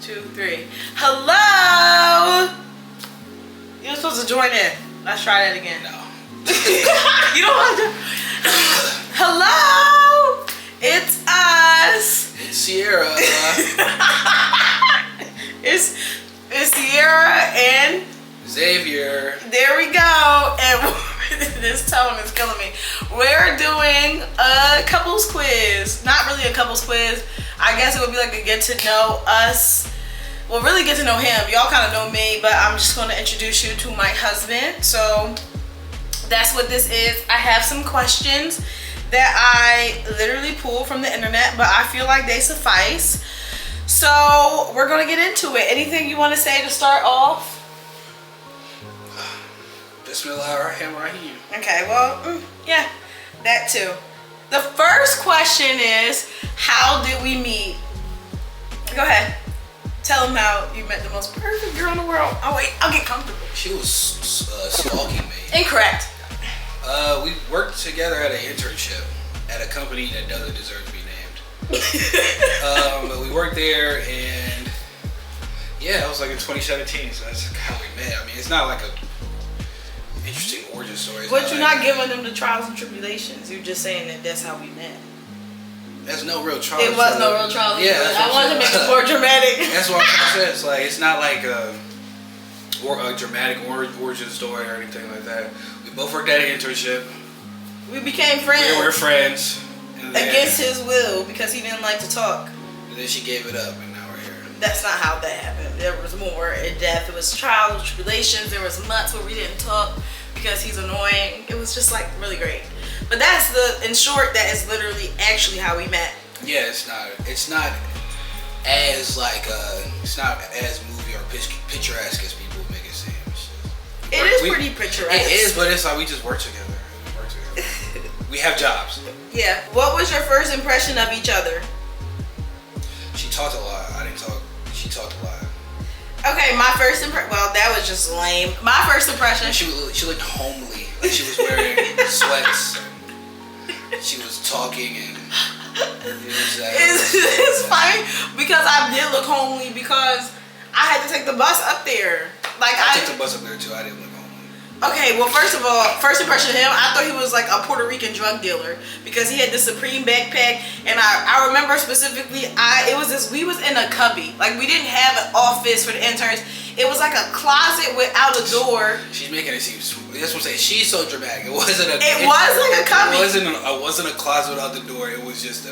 2, 3. Hello! You're supposed to join in. Let's try that again. No. You don't want to. Hello! It's us. It's Cierra. It's Cierra and Xavier. there we go. And this tone is killing me. We're doing a couples quiz. Not really a couples quiz. I guess it would be like a get to know us. Well, really get to know him. Y'all kind of know me, but I'm just going to introduce you to my husband. So that's what this is. I have some questions that I literally pulled from the internet, but I feel like they suffice. So we're going to get into it. Anything you want to say to start off? Bismillahirrahmanirrahim. Okay, well, yeah, that too. The first question is, how did we meet? Go ahead. Tell them how you met the most perfect girl in the world. Oh wait, I'll get comfortable. She was stalking me. Incorrect. We worked together at an internship at a company that doesn't deserve to be named. But we worked there, and yeah, it was like in 2017. So that's how we met. I mean, it's not like a interesting origin story. But you're not giving them the trials and tribulations. You're just saying that that's how we met. There's no real trials. It was no real trials. Yeah, I wanted to make it more dramatic. That's what I'm trying to say. It's like, it's not like a dramatic origin story or anything like that. We both worked at an internship. We became friends. We were friends. Against his will, because he didn't like to talk. And then she gave it up, and now we're here. That's not how that happened. There was more in depth. It was trials, tribulations. There was months where we didn't talk because he's annoying. It was just like really great. But that's in short, that is literally actually how we met. Yeah, it's not as like it's not as movie or picturesque as people make it seem. It is pretty picturesque. It is, but it's like we just work together. We have jobs. Yeah. What was your first impression of each other? She talked a lot. I didn't talk. She talked a lot. Okay, my first impression. Well, that was just lame. My first impression. She looked homely. Like she was wearing sweats. And she was talking and. It's funny because I did look homely because I had to take the bus up there. Like I took the bus up there too. I didn't look homely. Okay, well, first of all, first impression of him, I thought he was like a Puerto Rican drug dealer because he had this Supreme backpack, and I remember specifically, we was in a cubby. Like, we didn't have an office for the interns. It was like a closet without a door. She's making it seem. That's what I'm saying. She's so dramatic. It wasn't a. It was like a cubby. It wasn't a closet without the door. It was just a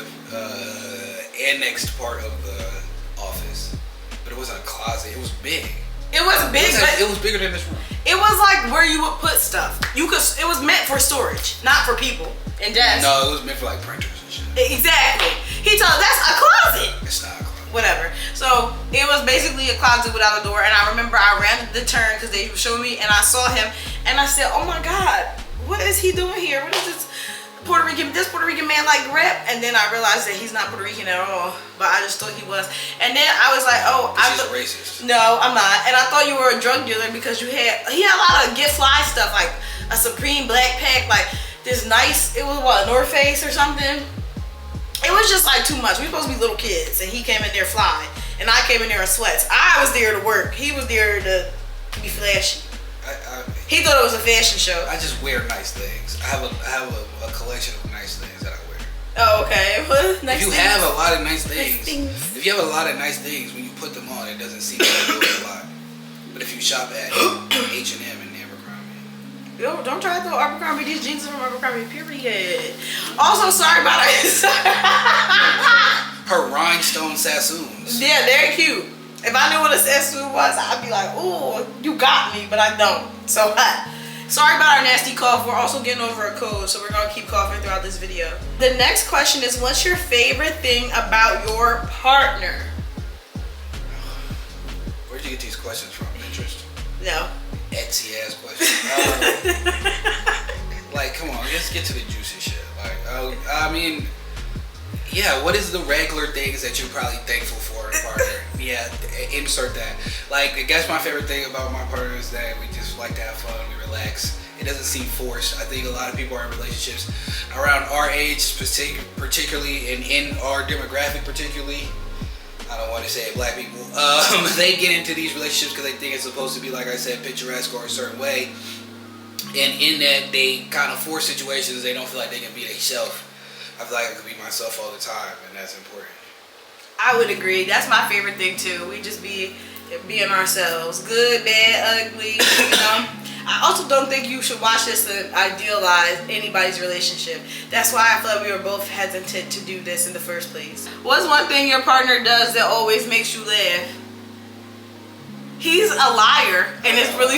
annexed part of the office, but it wasn't a closet. It was big. It was big, but it was bigger than this room. It was like where you would put stuff. It was meant for storage, not for people and desks. No, it was meant for like printers and shit. Exactly. He told us that's a closet. It's not a closet. Whatever. So it was basically a closet without a door, and I remember I ran the turn because they showed me, and I saw him, and I said, "Oh my God, what is he doing here? What is this Puerto Rican man like rap?" And then I realized that he's not Puerto Rican at all, but I just thought he was. And then I was like, "Oh, I'm racist." No, I'm not. And I thought you were a drug dealer because he had a lot of get fly stuff, like a Supreme black pack, like this nice. It was what, North Face or something. It was just like too much. We were supposed to be little kids, and he came in there fly, and I came in there in sweats. I was there to work. He was there to be flashy. He thought it was a fashion show. I just wear nice things. I have a collection of nice things that I wear. Oh, okay. Well, nice if you things. have a lot of nice things, Nice if you have a lot of nice things, when you put them on, it doesn't seem like you do a lot. But if you shop at H&M and Abercrombie. Yo, don't try to throw Abercrombie. These jeans are from Abercrombie, period. Also, sorry about it. Her rhinestone Sassoons. Yeah, they're cute. If I knew what a Sassoon was, I'd be like, ooh, you got me, but I don't. So, sorry about our nasty cough. We're also getting over a cold, so we're going to keep coughing throughout this video. The next question is, what's your favorite thing about your partner? Where'd you get these questions from? Pinterest? No. Etsy ass questions. Like, come on, let's get to the juicy shit. Like, I mean, yeah, what is the regular things that you're probably thankful for in a partner? Yeah, insert that. Like, I guess my favorite thing about my partner is that we just like to have fun, we relax. It doesn't seem forced. I think a lot of people are in relationships around our age, particularly, and in our demographic particularly. I don't want to say it, black people, they get into these relationships because they think it's supposed to be, like I said, picturesque or a certain way. And in that, they kind of force situations they don't feel like they can be themselves. I feel like I could be myself all the time, and that's important. I would agree. That's my favorite thing too. We just being ourselves. Good, bad, ugly, you know. I also don't think you should watch this to idealize anybody's relationship. That's why I feel like we were both hesitant to do this in the first place. What's one thing your partner does that always makes you laugh? He's a liar, and it's really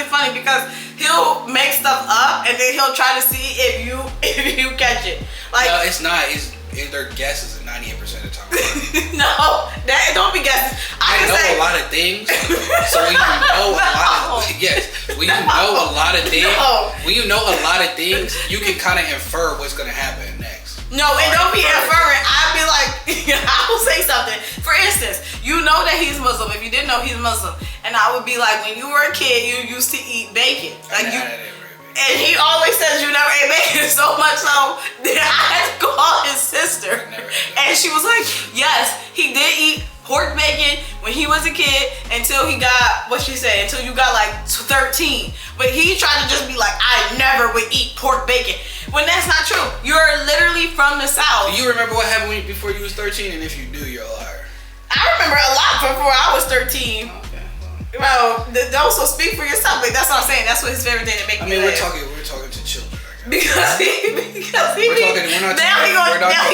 funny because he'll make stuff up and then he'll try to see if you catch it. Like, no, it's not. Their guesses 98% of the time. No, don't be guessing. I know a lot of things, so when you know a lot of when you know a lot of things, when you know a lot of things, you can kind of infer what's gonna happen next. No, and don't be inferring. I'd be like, I will say something. For instance, you know that he's Muslim. If you didn't know he's Muslim, and I would be like, when you were a kid, you used to eat bacon, like and he always says you never ate bacon, so much so that I had to call his sister. And she was like, yes, he did eat pork bacon when he was a kid until he got, what she said, until you got like 13. But he tried to just be like, I never would eat pork bacon. When that's not true. You're literally from the South. Do you remember what happened before you was 13? And if you do, you're a liar. I remember a lot before I was 13. Well, also speak for yourself, but that's what I'm saying. That's what his favorite thing to make me laugh. We're talking to children. Because he now he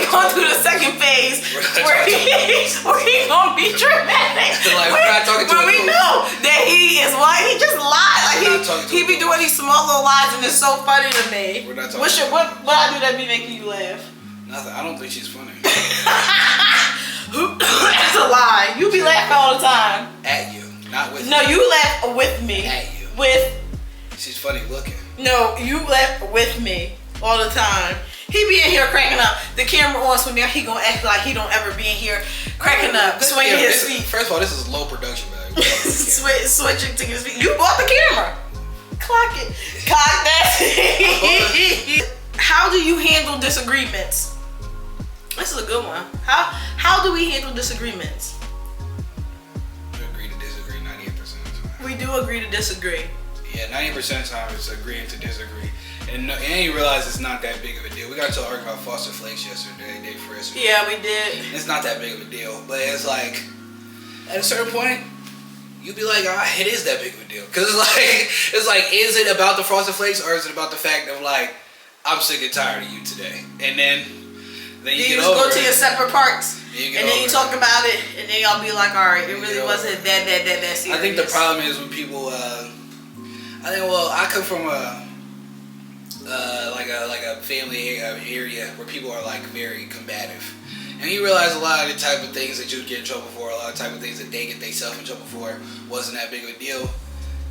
going through the second phase where he gonna be dramatic. Like, we're not talking to when we know that he is what he just lied. Like he be doing these small little lies, and it's so funny to me. We're not talking. What I do that be making you laugh? Nothing. I don't think she's funny. That's a lie. You be laughing all the time. At you. Not with No, me. you laugh with me. At you. She's funny looking. No, you laugh with me all the time. He be in here cracking up. The camera on, so now he gonna act like he don't ever be in here cracking up, swinging his feet. First of all, this is low production value. Switching to his feet. You bought the camera. Clock it. Clock that. How do you handle disagreements? This is a good one. How do we handle disagreements? We do agree to disagree. Yeah, 90% of the time it's agreeing to disagree. And you realize it's not that big of a deal. We got to argue about Foster Flakes yesterday, day for yesterday. Yeah, we did. It's not that big of a deal. But it's like, at a certain point, you'd be like, it is that big of a deal. Because it's like, is it about the Frosted Flakes or is it about the fact of like, I'm sick and tired of you today? And then you get over go to your separate parts. And then you talk about it, and then y'all be like, all right, it really wasn't that serious. I think the problem is when people, I come from a family area where people are like very combative. And you realize a lot of the type of things that you get in trouble for, a lot of the type of things that they get themselves in trouble for wasn't that big of a deal.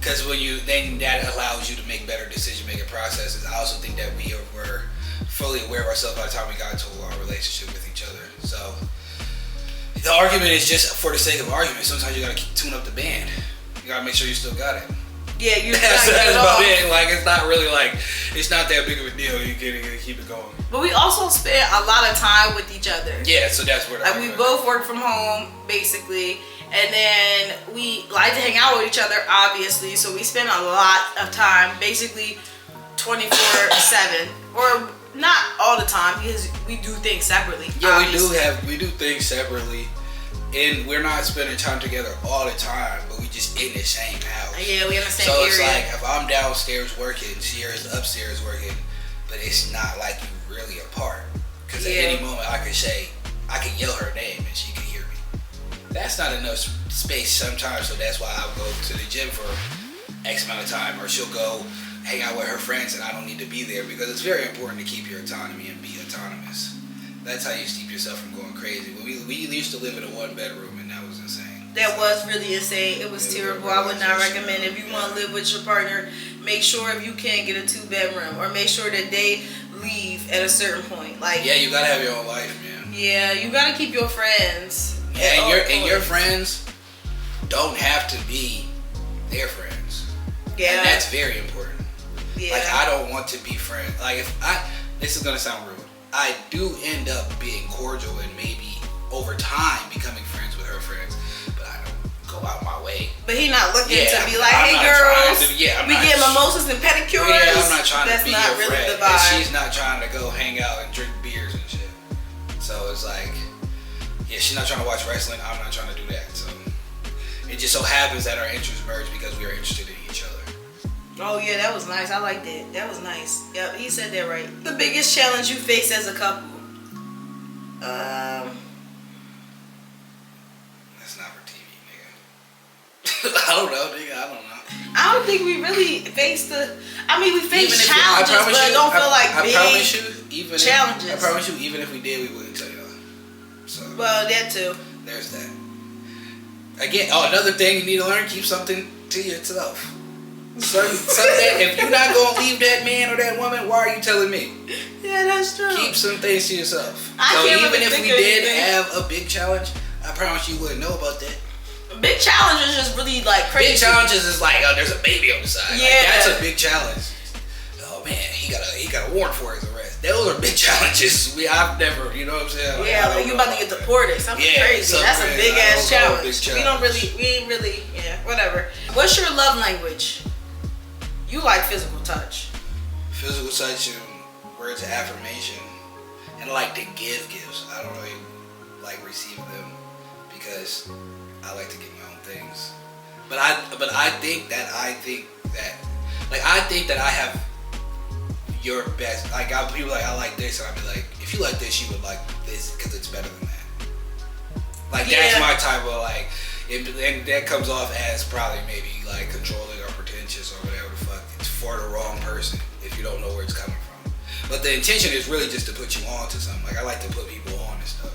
Because then that allows you to make better decision-making processes. I also think that we were fully aware of ourselves by the time we got into our relationship with each other. So the argument is just for the sake of argument. Sometimes you gotta tune up the band. You gotta make sure you still got it. Yeah, that's about it. Like, it's not really like, it's not that big of a deal. You gotta keep it going. But we also spend a lot of time with each other. Yeah, so that's where we both work from home, basically. And then we like to hang out with each other, obviously. So we spend a lot of time, basically 24/7. Or not all the time, because we do things separately. Yeah, we do things separately. And we're not spending time together all the time, but we just in the same house. Yeah, we in the same area. So it's like, if I'm downstairs working, Sierra's upstairs working, but it's not like you really apart. Because at any moment I can yell her name and she can hear me. That's not enough space sometimes, so that's why I'll go to the gym for X amount of time, or she'll go hang out with her friends and I don't need to be there, because it's very important to keep your autonomy and be autonomous. That's how you keep yourself from going crazy. We used to live in a 1-bedroom and that was insane. That was really insane. It was terrible. I would not recommend. If you want to live with your partner, make sure if you can get a 2-bedroom, or make sure that they leave at a certain point. Like, yeah, you gotta have your own life, man. Yeah, you gotta keep your friends. Yeah, and your friends don't have to be their friends. Yeah, and that's very important. Yeah, like, I don't want to be friends. Like, this is gonna sound rude, I do end up being cordial and maybe over time becoming friends with her friends, but I don't go out my way. But he not looking to be like, I'm hey not girls, I'm we not get mimosas and pedicures. Yeah, I'm not trying That's to be not your really friend. the vibe. And she's not trying to go hang out and drink beers and shit. So it's like, yeah, she's not trying to watch wrestling. I'm not trying to do that. So it just so happens that our interests merge because we are interested in each other. Oh yeah, that was nice. I liked it. That was nice. Yep, he said that right. The biggest challenge you face as a couple. That's not for TV, nigga. I don't know, nigga. I don't know. I don't think we really face we face challenges, but I don't feel like I big promise you, even challenges. I promise you, even if we did, we wouldn't tell y'all. So well, that too. There's that. Again, another thing you need to learn: keep something to yourself. Something if you're not gonna leave that man or that woman, why are you telling me? Yeah, that's true. Keep some things to yourself. So even if we did have a big challenge, I promise you wouldn't know about that. Big challenges just really like crazy. Big challenges is like, oh, there's a baby on the side. Yeah, like, that's a big challenge. Oh man, he got a warrant for his arrest. Those are big challenges. I've never, you know what I'm saying? Yeah, like you about to get deported. Something crazy. That's a big ass challenge. We ain't really, whatever. What's your love language? You like physical touch. Physical touch and words of affirmation. And I like to give gifts. I don't really like receiving them because I like to get my own things. But I think that I have your best. Like people like I like this, and I'll be like, if you like this, you would like this because it's better than that. Like that's my type of like, and that comes off as probably maybe like controlling or pretentious or whatever the fuck. It's for the wrong person if you don't know where it's coming from. But the intention is really just to put you on to something. Like I like to put people on and stuff.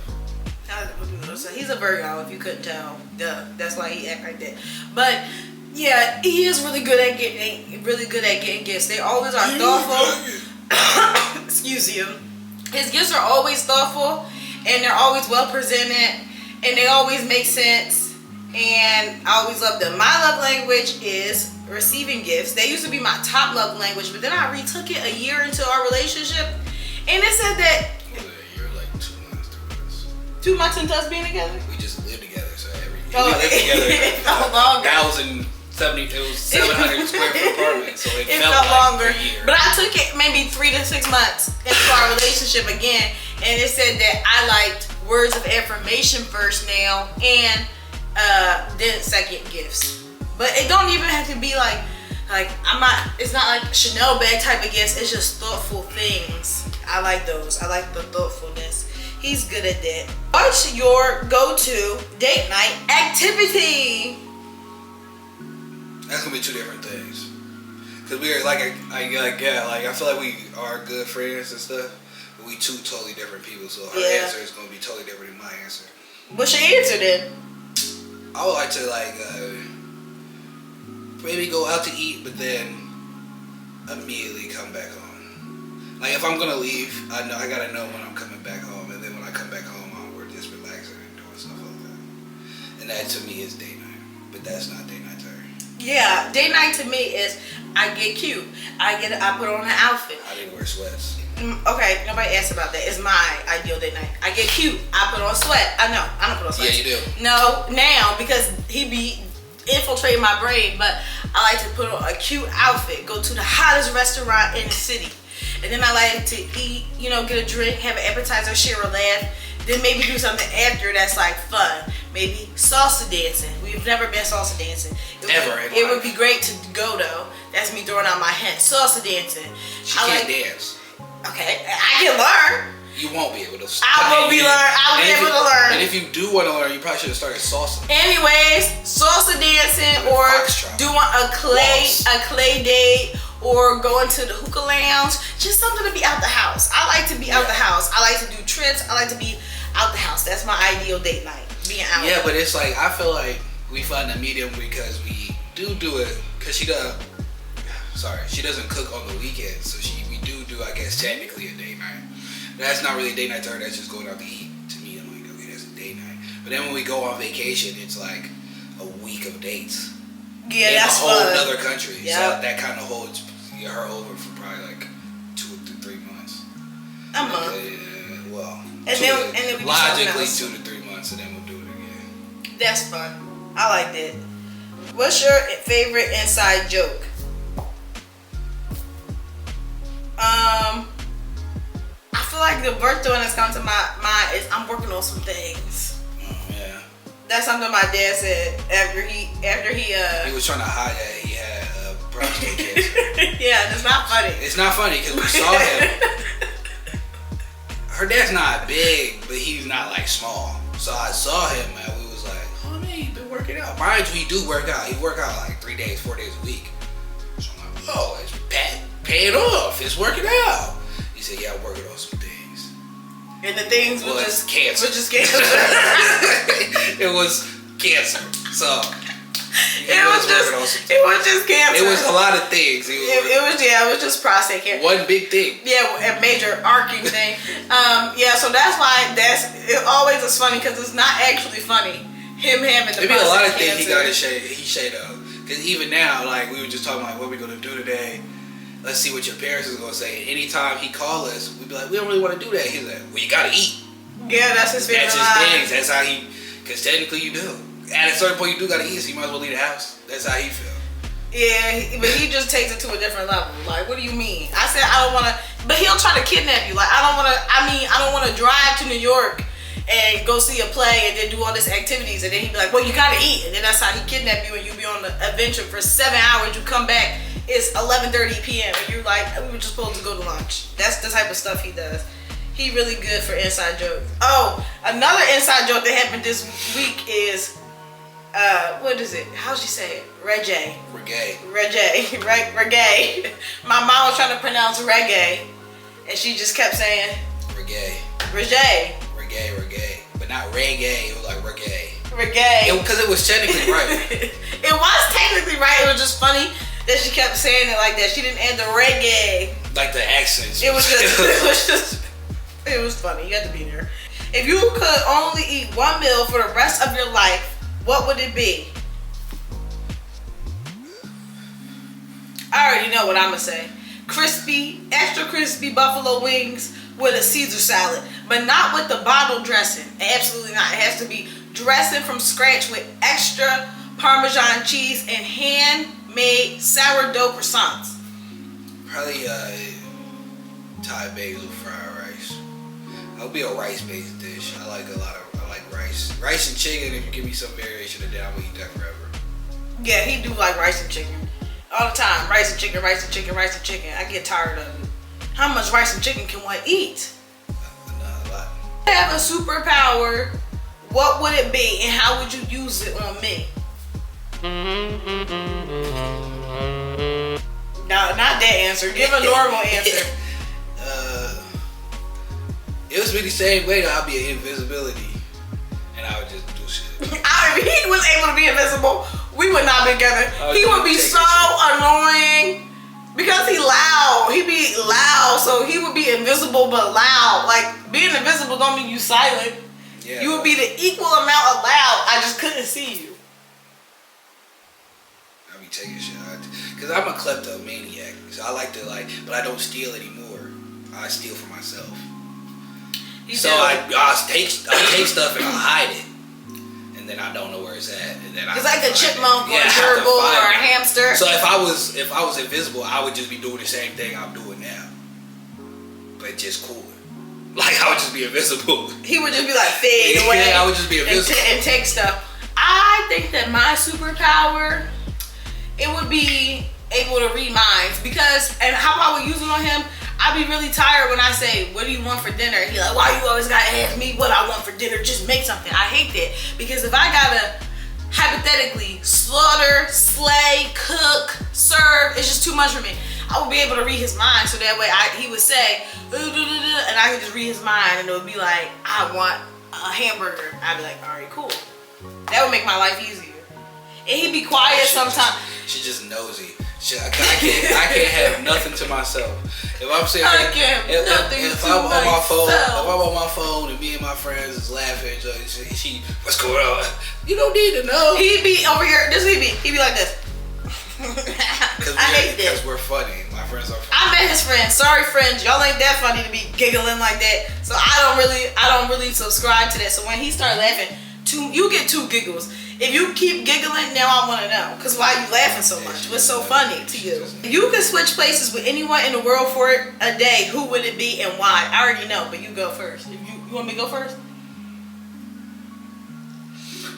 He's a Virgo, if you couldn't tell. Duh, that's why he act like that. But yeah, he is really good at getting gifts. They always are thoughtful. Excuse you. His gifts are always thoughtful, and they're always well presented, and they always make sense. And I always love them. My love language is receiving gifts. They used to be my top love language, but then I retook it a year into our relationship, and it said that. You're like 2 months, 3 months. 2 months into us being together. We just live together, so we live together. It felt longer. 1,070. It was 700 square foot apartment, so it felt like longer. a year. But I took it maybe 3 to 6 months into our relationship again, and it said that I liked words of affirmation first now, and then second gifts. But it don't even have to be like I'm not. It's not like Chanel bag type of gifts. It's just thoughtful things. I like those. I like the thoughtfulness. He's good at that. What's your go-to date night activity? That's gonna be 2 different things. Cause we are I feel like we are good friends and stuff, but we 2 totally different people. So her answer is gonna be totally different than my answer. What's your answer then? I would like to maybe go out to eat, but then immediately come back home. Like if I'm gonna leave, I gotta know when I'm coming back home, and then when I come back home, we're just relaxing and doing stuff like that. And that to me is date night, but that's not date night to her. Yeah, date night to me is I get cute. I put on an outfit. I didn't wear sweats. Okay, nobody asked about that. It's my ideal date night. I get cute. I put on sweat. I don't put on sweat. Yeah, you do. No, now because he be infiltrating my brain, but I like to put on a cute outfit, go to the hottest restaurant in the city, and then I like to eat, get a drink, have an appetizer, share a laugh, then maybe do something after that's like fun. Maybe salsa dancing. We've never been salsa dancing. It would be great to go though. That's me throwing out my hint. Salsa dancing. She can't dance. Okay, I can learn. You won't be able to. I'll be able to learn. And if you do want to learn, you probably should have started salsa. Anyways, salsa dancing or doing a clay date or going to the hookah lounge. Just something to be out the house. I like to be out the house. I like to do trips. I like to be out the house. That's my ideal date night. Being out. Yeah, but it's like I feel like we find a medium because we do it because she doesn't cook on the weekends, so we do I guess technically a date night. That's not really a date night to her. That's just going out to eat. To me, I'm like, okay, that's a date night. But then when we go on vacation, it's like a week of dates. Yeah, that's fun. In a whole fun. other country. Yep. So that kind of holds her over for probably like 2 to 3 months. A month. Well, and then we logically 2 to 3 months. once and then we'll do it again. That's fun. I like that. What's your favorite inside joke? I feel like the first one that's come to my mind is I'm working on some things. Yeah. That's something my dad said after he He was trying to hide that he had prostate cancer. Yeah, it's not funny. It's not funny because we saw him. Her dad's not big, but he's not like small. So I saw him and we was like, oh man, he been working out. Mind you, he do work out. He work out like 3 days, 4 days a week. So I'm like, oh, it's paying off. It's working out. He said, yeah, I'm working on some things. And the things was just cancer. Was just cancer. It was cancer. So it was just cancer. It was a lot of things. It was just prostate cancer. One big thing. Yeah, a major arcing thing. Yeah, so that's why it always is funny because it's not actually funny. Him having the prostate cancer. Maybe a lot of things he shade of. Because even now, like we were just talking like what we gonna do today. Let's see what your parents is gonna say. Anytime he call us, we'd be like, we don't really want to do that. He's like, well, you gotta eat. Yeah, that's his favorite. That's his things. That's how he. Because technically you do. At a certain point, you do gotta eat, so you might as well leave the house. That's how he feel. Yeah, but he just takes it to a different level. Like, what do you mean? I said I don't want to, but he'll try to kidnap you. Like, I don't want to drive to New York and go see a play and then do all these activities, and then he'd be like, well, you gotta eat, and then that's how he kidnap you, and you be on the adventure for 7 hours. You come back, it's 11:30 p.m. and you're like, we were just supposed to go to lunch. That's the type of stuff he does. He really good for inside jokes. Oh, another inside joke that happened this week is. What is it? How'd she say it? Reggae. My mom was trying to pronounce reggae, and she just kept saying reggae. But not reggae. It was like reggae. Because it was technically right. It was technically right. It was just funny that she kept saying it like that. She didn't add the reggae. Like the accents. It was funny. You had to be there. If you could only eat one meal for the rest of your life, what would it be? I already know what I'm gonna say. Extra crispy buffalo wings with a Caesar salad, but not with the bottle dressing. Absolutely not. It has to be dressing from scratch with extra Parmesan cheese and handmade sourdough croissants. Probably Thai basil fried rice. I'll be a rice-based dish. I like rice. Rice and chicken, if you give me some variation of that, I'm gonna eat that forever. Yeah, he do like rice and chicken. All the time. Rice and chicken. I get tired of it. How much rice and chicken can one eat? Not a lot. If you have a superpower, what would it be and how would you use it on me? No, not that answer. Give a normal answer. It was be the same way. I'll be an invisibility. I would just do shit. If he was able to be invisible, we would not be together. He would be so annoying because he loud. He be loud, so he would be invisible but loud. Like being invisible don't mean you silent. Yeah, you would be the equal amount of loud. I just couldn't see you. I be taking shit because I'm a kleptomaniac. So I like to but I don't steal anymore. I steal for myself. I'll take stuff and I'll hide it, and then I don't know where it's at. And then it's like a chipmunk or a gerbil or a hamster. So if I was invisible, I would just be doing the same thing I'm doing now, but just cooler. Like I would just be invisible. He would just be like fade away. Yeah, I would just be invisible and take stuff. I think that my superpower, it would be able to read minds and how I would use it on him. I'd be really tired when I say, what do you want for dinner? He like, why you always gotta ask me what I want for dinner? Just make something. I hate that. Because if I gotta, hypothetically, slaughter, slay, cook, serve, it's just too much for me. I would be able to read his mind so that way he would say, and I could just read his mind and it would be like, I want a hamburger. I'd be like, all right, cool. That would make my life easier. And he'd be quiet sometimes. She's just nosy. I can't have nothing to myself. If I'm sitting if I'm on my phone and me and my friends is laughing, what's going on? You don't need to know. He'd be over here. He'd be like this. Because we're funny. My friends are funny. I met and his friends. Sorry, friends, y'all ain't that funny to be giggling like that. So I don't really subscribe to that. So when he started laughing, you get 2 giggles. If you keep giggling, now I want to know. Because why are you laughing so much? What's so funny to you? If you could switch places with anyone in the world for a day, who would it be and why? I already know, but you go first. If you want me to go first?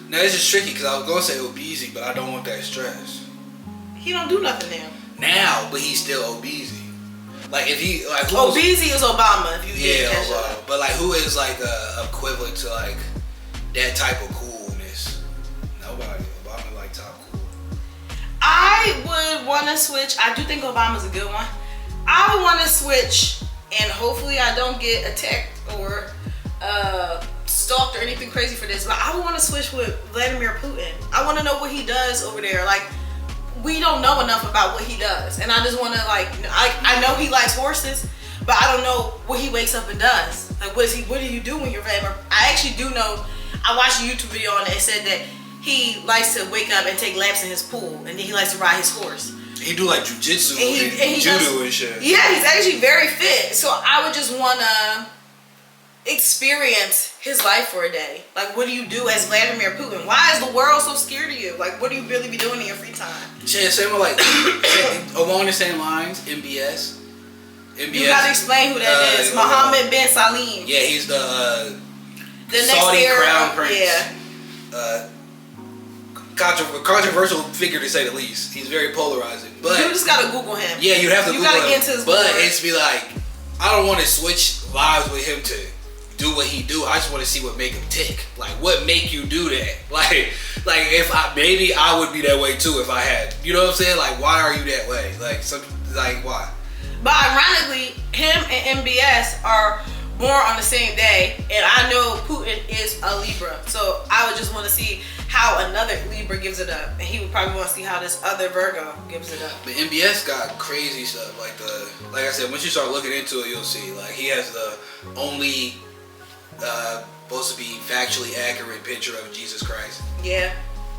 Now, this is tricky because I was going to say Obeezy, but I don't want that stress. He don't do nothing now. Now, but he's still Obeezy. Like, if he... like, Obeezy is Obama, if you didn't catch Obama. that. But, like, who is, like, equivalent to, like, that type of coolness? Nobody. Obama, like, top cool. I would want to switch. I do think Obama's a good one. I would want to switch, and hopefully I don't get attacked or stalked or anything crazy for this, but I would want to switch with Vladimir Putin. I want to know what he does over there. Like, we don't know enough about what he does, and I just want to, like, I know he likes horses, but I don't know what he wakes up and does. Like, what do you do when you're Vladimir? I actually do know. I watched a YouTube video on it. It said that he likes to wake up and take laps in his pool, and then he likes to ride his horse. He do like jujitsu and judo and shit. Yeah, he's actually very fit. So I would just want to experience his life for a day. Like, what do you do as Vladimir Putin? Why is the world so scared of you? Like, what do you really be doing in your free time? Shit, same with, like, along the same lines, MBS. You gotta explain who that is. Mohammed bin Salim. Yeah, he's the next Saudi era, crown prince. Yeah. Controversial figure to say the least. He's very polarizing. But you just gotta Google him. Yeah, you have to Google him. Get into his but board. it's be like, I don't want to switch lives with him to do what he do. I just want to see what make him tick. Like, what make you do that? Like if maybe I would be that way too if I had. You know what I'm saying? Like, why are you that way? Like why? But ironically, him and MBS are born on the same day, and I know Putin is a Libra, so I would just want to see how another Libra gives it up, and he would probably want to see how this other Virgo gives it up. But MBS got crazy stuff. Like I said, once you start looking into it, you'll see. Like, he has the only supposed to be factually accurate picture of Jesus Christ. Yeah.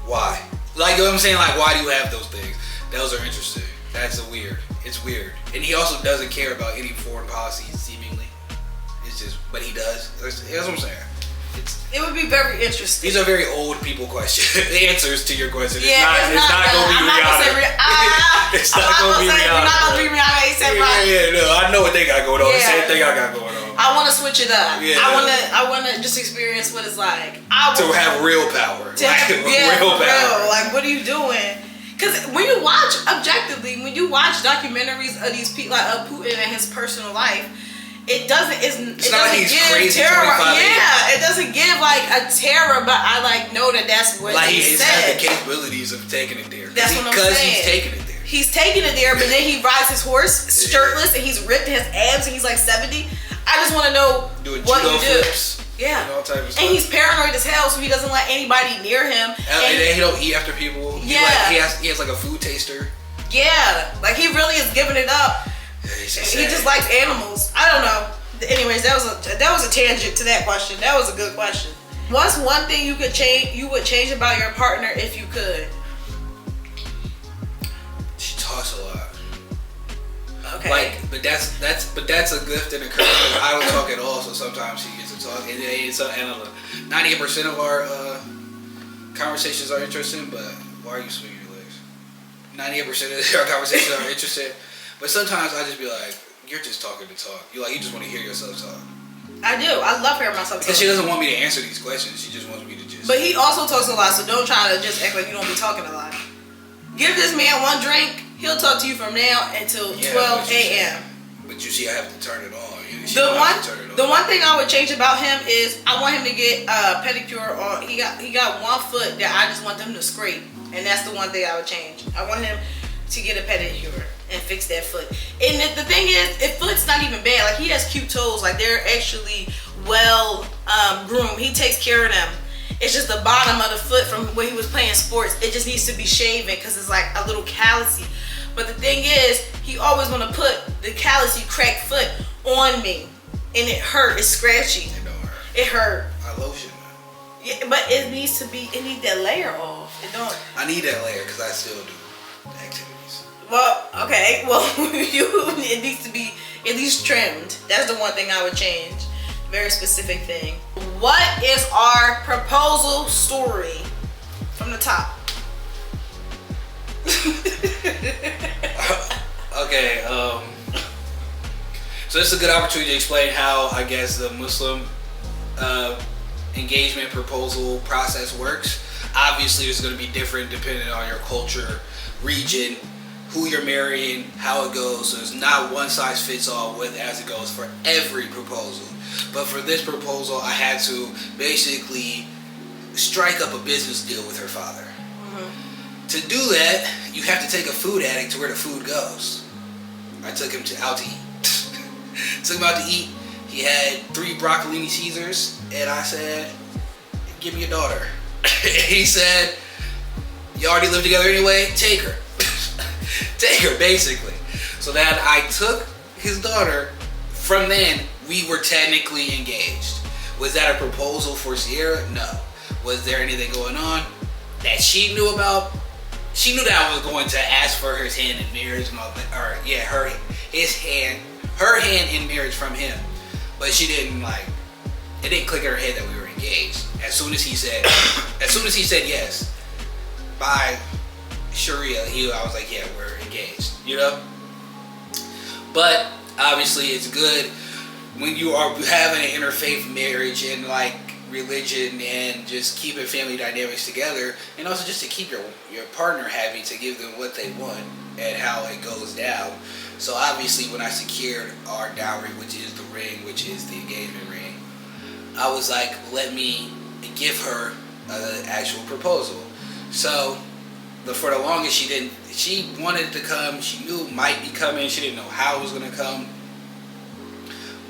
Why? Like, you know what I'm saying? Like, why do you have those things? Those are interesting. That's weird. It's weird. And he also doesn't care about any foreign policy, seemingly. It's just, but he does. That's what I'm saying. It would be very interesting. These are very old people questions. The answers to your question. Yeah, it's not going to be Rihanna. It's not going to be Rihanna. You're not going to be Rihanna ASAP Rocky. Yeah, no, I know what they got going on. The same thing I got going on. I want to switch it up. Yeah, I want to just experience what it's like. To have real power. Real power. Like, what are you doing? Because when you watch, objectively, when you watch documentaries of these people, like of Putin and his personal life, it doesn't give crazy terror. 25 Yeah, it doesn't give like a terror, but I like know that that's what like he has said. the capabilities of taking it there. That's what I'm saying. Because he's taking it there. He's taking it there, but then he rides his horse shirtless and he's ripped his abs and he's like 70. I just want to know doing what judo you do. flips. Yeah. And all type of stuff. And he's paranoid as hell, so he doesn't let anybody near him. And then he don't eat after people. Yeah. He has like a food taster. Yeah. Like, he really is giving it up. Yeah, he just likes animals. I don't know. Anyways, that was a tangent to that question. That was a good question. What's one thing you would change about your partner if you could? She talks a lot. Okay. Like, but that's a gift and a curse because I don't talk at all. So sometimes she gets to talk, and 98% of our conversations are interesting. But why are you swinging your legs? 98% of our conversations are interesting, but sometimes I just be like, you're just talking to talk. You just want to hear yourself talk. I do. I love hearing myself talk. Because she doesn't want me to answer these questions. She just wants me to just. But he also talks a lot, so don't try to just act like you don't be talking a lot. Give this man one drink, he'll talk to you from now until 12 a.m. But you see, I have to turn it on. The one thing I would change about him is I want him to get a pedicure on. He got one foot that I just want them to scrape, and that's the one thing I would change. I want him to get a pedicure and fix that foot. And the thing is, if foot's not even bad, like, he has cute toes, like, they're actually well groomed. He takes care of them. It's just the bottom of the foot from where he was playing sports. It just needs to be shaven because it's like a little callousy. But the thing is, he always want to put the callousy cracked foot on me, and it hurt. It's scratchy. It don't hurt. It hurt. I lotion. Yeah, but it needs that layer off. It don't. I need that layer because I still do activities. Well, okay. Well, it needs to be at least trimmed. That's the one thing I would change. Very specific thing. What is our proposal story from the top? Okay, so this is a good opportunity to explain how, I guess, the Muslim engagement proposal process works. Obviously, it's going to be different depending on your culture, region, who you're marrying, how it goes. So it's not one size fits all with as it goes for every proposal. But for this proposal, I had to basically strike up a business deal with her father. To do that, you have to take a food addict to where the food goes. I took him out to eat. Took him out to eat. He had 3 broccolini Caesars, and I said, "Give me your daughter." He said, "You already live together anyway. Take her." Take her, basically. So then I took his daughter. From then, we were technically engaged. Was that a proposal for Cierra? No. Was there anything going on that she knew about? She knew that I was going to ask for his hand in marriage and all that, or yeah, her hand in marriage from him. But she didn't it didn't click in her head that we were engaged. As soon as he said yes, by Sharia, I was like, yeah, we're engaged, you know? But obviously it's good when you are having an interfaith marriage and religion and just keeping family dynamics together, and also just to keep your partner happy, to give them what they want and how it goes down. So obviously when I secured our dowry, which is the ring, which is the engagement ring, I was like, let me give her an actual proposal. So for the longest, she wanted to come, she knew it might be coming, she didn't know how it was going to come.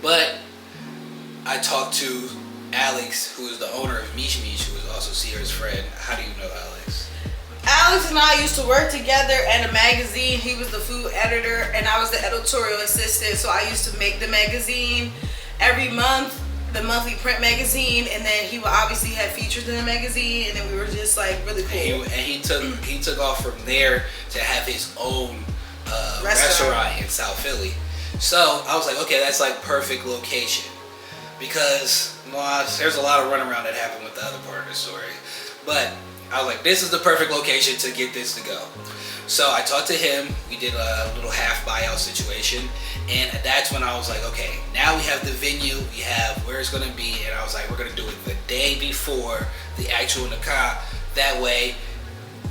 But I talked to Alex, who is the owner of Mish Mish, who is also Cierra's friend. How do you know Alex? Alex and I used to work together at a magazine. He was the food editor and I was the editorial assistant. So I used to make the magazine every month, the monthly print magazine, and then he would obviously have features in the magazine, and then we were just really cool. And he took off from there to have his own restaurant in South Philly. So I was like, okay, that's perfect location, because there's a lot of runaround that happened with the other part of the story. But I was like, this is the perfect location to get this to go. So I talked to him. We did a little half buyout situation, and that's when I was like, okay, now we have the venue, we have where it's gonna be, and I was like, we're gonna do it the day before the actual nikah. That way,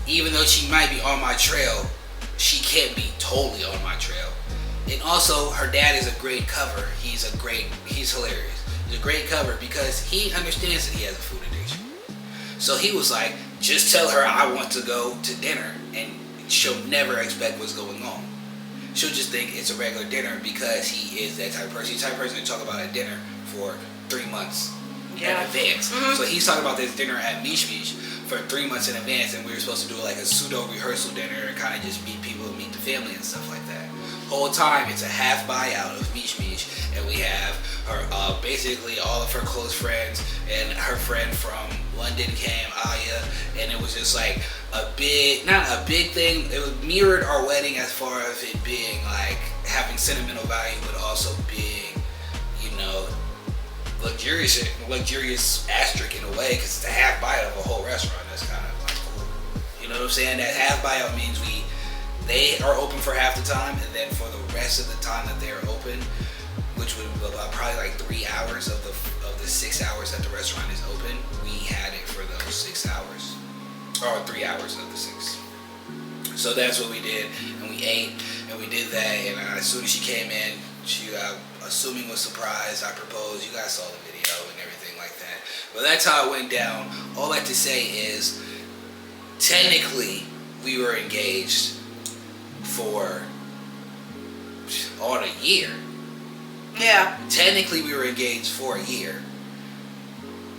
even though she might be on my trail, she can't be totally on my trail. And also, her dad is a great cover. He's hilarious. He's a great cover because he understands that he has a food addiction. So he was like, just tell her I want to go to dinner, and she'll never expect what's going on. She'll just think it's a regular dinner because he is that type of person. He's the type of person to talk about a dinner for 3 months in advance. So he's talking about this dinner at Mish Mish for 3 months in advance, and we were supposed to do a pseudo rehearsal dinner and kind of just meet people, meet the family and stuff like that. Whole time it's a half buyout of Mish Mish, and we have her basically all of her close friends, and her friend from London came, Aya, and it was just not a big thing. It was mirrored our wedding as far as it being having sentimental value, but also being, luxurious asterisk in a way, because it's a half buyout of a whole restaurant. That's kind of cool. You know what I'm saying? That half buyout means they are open for half the time, and then for the rest of the time that they're open, which would be about probably 3 hours of the 6 hours that the restaurant is open, we had it for those 6 hours, or 3 hours of the 6. So that's what we did, and we ate, and we did that, and as soon as she came in, she, assuming was surprised, I proposed. You guys saw the video and everything like that. But that's how it went down. All that to say is, technically, we were engaged for on a year. Yeah. Technically, we were engaged for a year.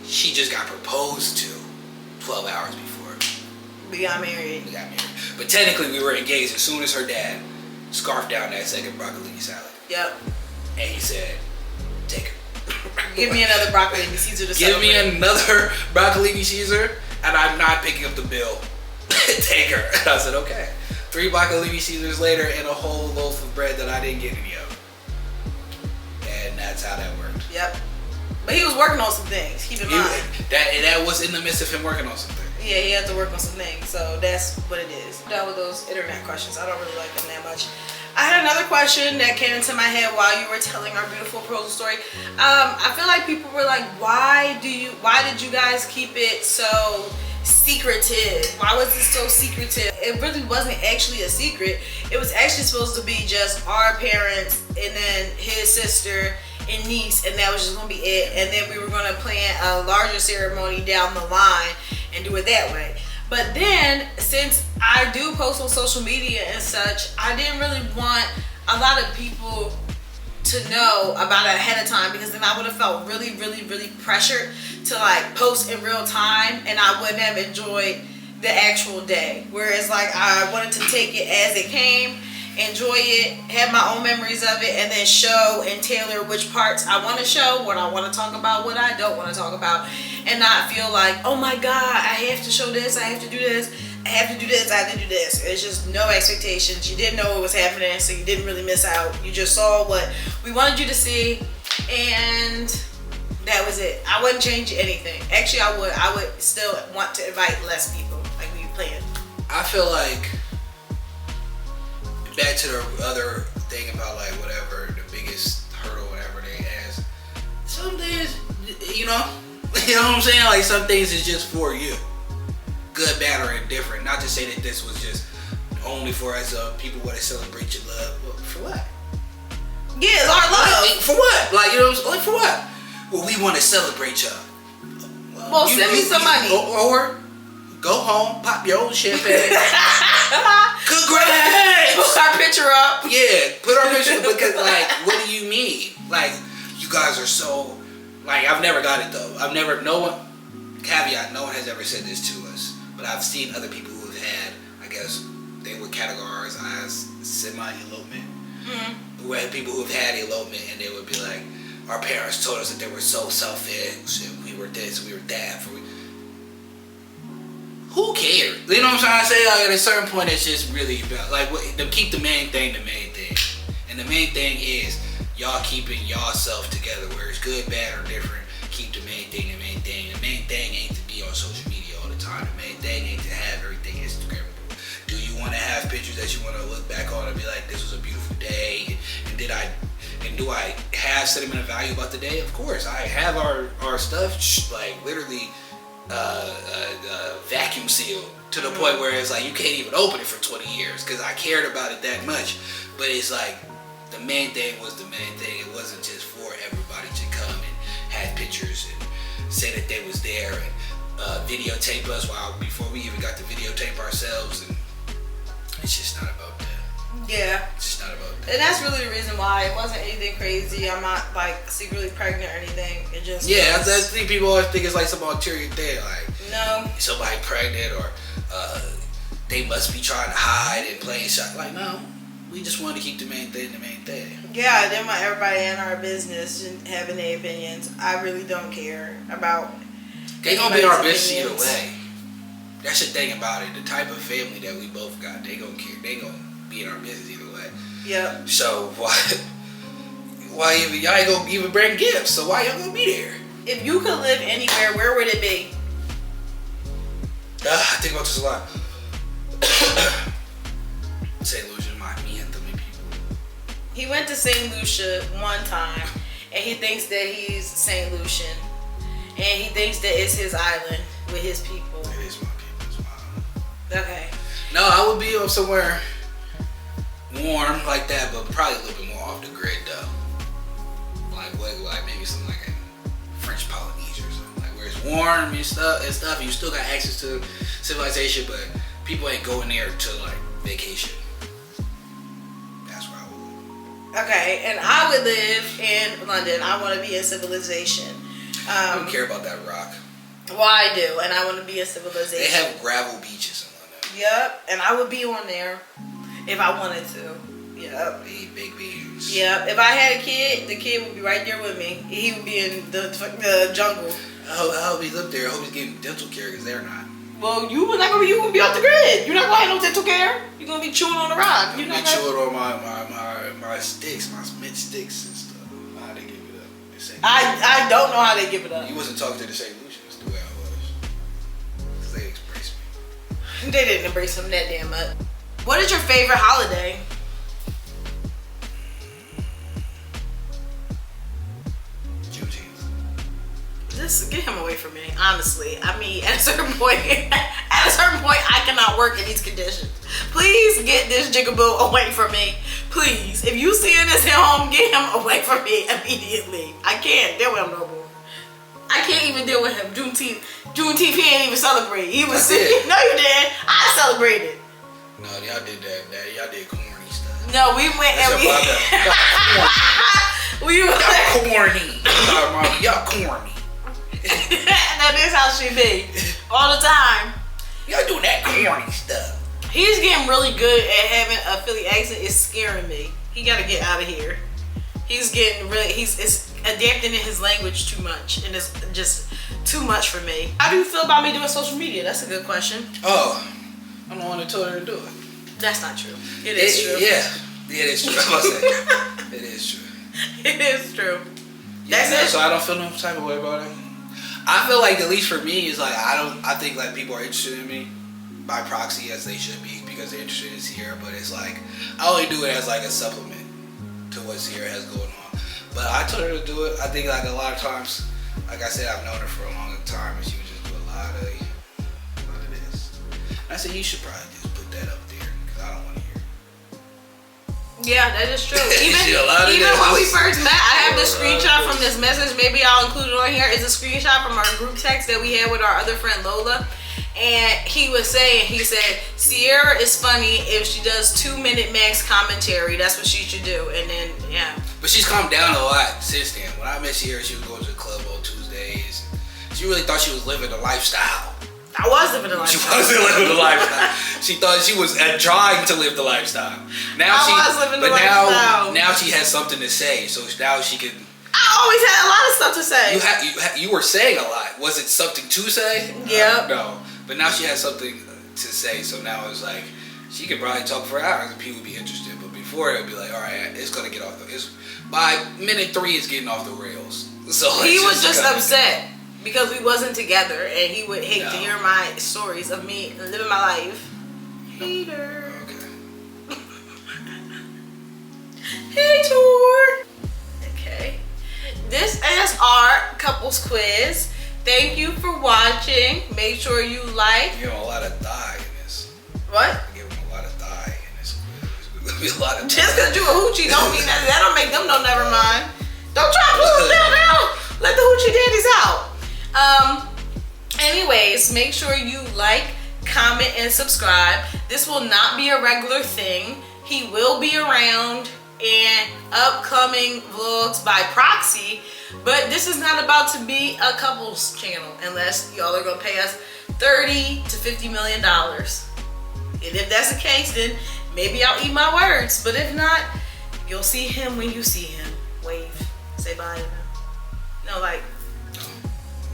She just got proposed to 12 hours before we got married. But technically, we were engaged as soon as her dad scarfed down that second broccolini salad. Yep. And he said, take her. Give me another broccolini Caesar to Give celebrate. me another broccolini Caesar, and I'm not picking up the bill. Take her. And I said, okay. $3 3 Bacalini Caesars later and a whole loaf of bread that I didn't get any of. And that's how that worked. Yep. But he was working on some things. Keep in mind. That was in the midst of him working on some things. Yeah, he had to work on some things. So that's what it is. Done with those internet questions. I don't really like them that much. I had another question that came into my head while you were telling our beautiful proposal story. I feel like people were like, why did you guys keep it so secretive? Why was it so secretive? It really wasn't actually a secret. It was actually supposed to be just our parents and then his sister and niece, and that was just gonna be it. And then we were gonna plan a larger ceremony down the line and do it that way. But then, since I do post on social media and such, I didn't really want a lot of people to know about it ahead of time, because then I would have felt really, really, really pressured to like post in real time, and I wouldn't have enjoyed the actual day. Whereas like I wanted to take it as it came, enjoy it, have my own memories of it, and then show and tailor which parts I want to show, what I want to talk about, what I don't want to talk about, and not feel like, oh my God, I have to show this, I have to do this, I have to do this, I have to do this. It's just no expectations. You didn't know what was happening, so you didn't really miss out. You just saw what we wanted you to see, and that was it. I wouldn't change anything. Actually, I would still want to invite less people like we planned. I feel like, back to the other thing about like whatever the biggest hurdle, whatever they ask. Some things, you know what I'm saying? Like some things is just for you, good, bad, or indifferent. Not to say that this was just only for us people want to celebrate your love. Well, for what? Yeah, it's our love. Like, for what? Like, you know what I'm saying? Like, for what? Well, we want to celebrate y'all. Well, send me some money. Or go home, pop your own champagne. Congrats! Put our picture up. Yeah, put our picture up, because like, what do you mean? Like, you guys are so, like, I've never got it though. No one, caveat, no one has ever said this to us, but I've seen other people who have had, I guess they would categorize as semi-elopement. Mm-hmm. Who had people who have had elopement, and they would be like, our parents told us that they were so selfish, and we were this, we were that. Who cares? You know what I'm trying to say? Like, at a certain point, it's just really about, like, keep the main thing the main thing. And the main thing is y'all keeping yourself together, where it's good, bad, or different. Keep the main thing the main thing. The main thing ain't to be on social media all the time. The main thing ain't to have everything Instagrammable. Do you want to have pictures that you want to look back on and be like, this was a beautiful day? And do I have sentimental value about the day? Of course. I have our stuff, like, literally vacuum sealed to the point where it's like you can't even open it for 20 years because I cared about it that much. But it's like the main thing was the main thing. It wasn't just for everybody to come and have pictures and say that they was there and videotape us before we even got to videotape ourselves. And it's just not about that. Yeah. It's just not about that. And that's really the reason why it wasn't anything crazy. I'm not like secretly pregnant or anything. It just I think people always think it's like some ulterior thing, like no, somebody pregnant or they must be trying to hide and playing shot. Like, no, we just want to keep the main thing the main thing. Yeah, I didn't want everybody in our business and having their opinions. I really don't care about. They gonna be our business either way. That's the thing about it. The type of family that we both got, they gonna care. They gonna be in our business either way. Yep. So why even y'all ain't gonna even bring gifts? So why y'all gonna be there? If you could live anywhere, where would it be? I think about this a lot. St. Lucia, me and Anthony people. He went to St. Lucia one time, and he thinks that he's St. Lucian, and he thinks that it's his island with his people. It is my people. It's my island. Okay. No, I would be up somewhere warm like that, but probably a little bit more off the grid though. Like maybe something like a French Polynesia or something, like where it's warm and stuff, and you still got access to civilization, but people ain't going there to like vacation. That's where I would. Okay, and I would live in London. I want to be in civilization. I don't care about that rock. Well, I do, and I want to be in civilization. They have gravel beaches in London. Yep, and I would be on there if I wanted to. Yep. They eat big beans. Yep. If I had a kid, the kid would be right there with me. He would be in the jungle. I hope he lived there. I hope he's getting dental care because they're not. Well, you gonna be off the grid. You're not gonna have no dental care. You're gonna be chewing on the rock. You're gonna be chewing on my sticks, my mint sticks and stuff. How they give it up? I don't know how they give it up. You wasn't talking to the St. Lucians the way I was. Because they embraced me. They didn't embrace him that damn much. What is your favorite holiday? Just get him away from me, honestly. I mean, at a certain point, I cannot work in these conditions. Please get this jigaboo away from me. Please. If you seeing this at home, get him away from me immediately. I can't deal with him no more. I can't even deal with him. Juneteenth, he ain't even celebrate. He was sick. No, you didn't. I celebrated. No, y'all did that. Y'all did corny stuff. No, we went and we were corny. Y'all corny. That is how she be all the time. Y'all doing that corny stuff. He's getting really good at having a Philly accent. It's scaring me. He got to get out of here. He's getting really. It's adapting in his language too much, and it's just too much for me. How do you feel about me doing social media? That's a good question. Oh, I'm the one that told her to do it. That's not true. It is true. Yeah, it is true. I must say, it is true. It is true. That's it. So I don't feel no type of way about it. I feel like, at least for me, is like I think like people are interested in me by proxy, as they should be, because they're interested in Cierra. But it's like I only do it as like a supplement to what Cierra has going on. But I told her to do it. I think like a lot of times, like I said, I've known her for a long time, and she would just do a lot of this. And I said, you should probably just put that up there, because I don't want to hear it. Yeah, that is true. Even when we first met, I have the screenshot from this message. Maybe I'll include it on here. It's a screenshot from our group text that we had with our other friend Lola. And he said, Cierra is funny if she does 2-minute max commentary. That's what she should do. And then, yeah. But she's calmed down a lot since then. When I met Cierra, she was going to the club on Tuesdays. She really thought she was living a lifestyle. I was living the lifestyle. She wasn't living the lifestyle. She thought she was trying to live the lifestyle. Now Now she has something to say, so now she can. I always had a lot of stuff to say. You were saying a lot. Was it something to say? Yep. No, but now she has something to say, so now it's like she could probably talk for hours and people would be interested. But before it would be like, all right, it's gonna get off the. By minute 3, it's getting off the rails. So he was just upset. Because we wasn't together, and he would hate to hear my stories of me living my life. Hater. Okay. Hater. Okay. This is our couples quiz. Thank you for watching. Make sure you like. You're giving a lot of thigh in this. What? You're giving a lot of thigh in this quiz. There's gonna be a lot of. Just because you a hoochie don't mean that don't make them no never mind. Don't try to pull them down. Let the hoochie daddies out. Anyways, make sure you like, comment, and subscribe. This will not be a regular thing. He will be around in upcoming vlogs by proxy, but this is not about to be a couples channel unless y'all are gonna pay us $30 to $50 million. And if that's the case, then maybe I'll eat my words. But if not, you'll see him when you see him. Wave. Say bye. No, like.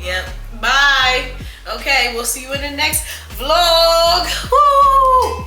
Yep. Bye. Okay, we'll see you in the next vlog. Woo!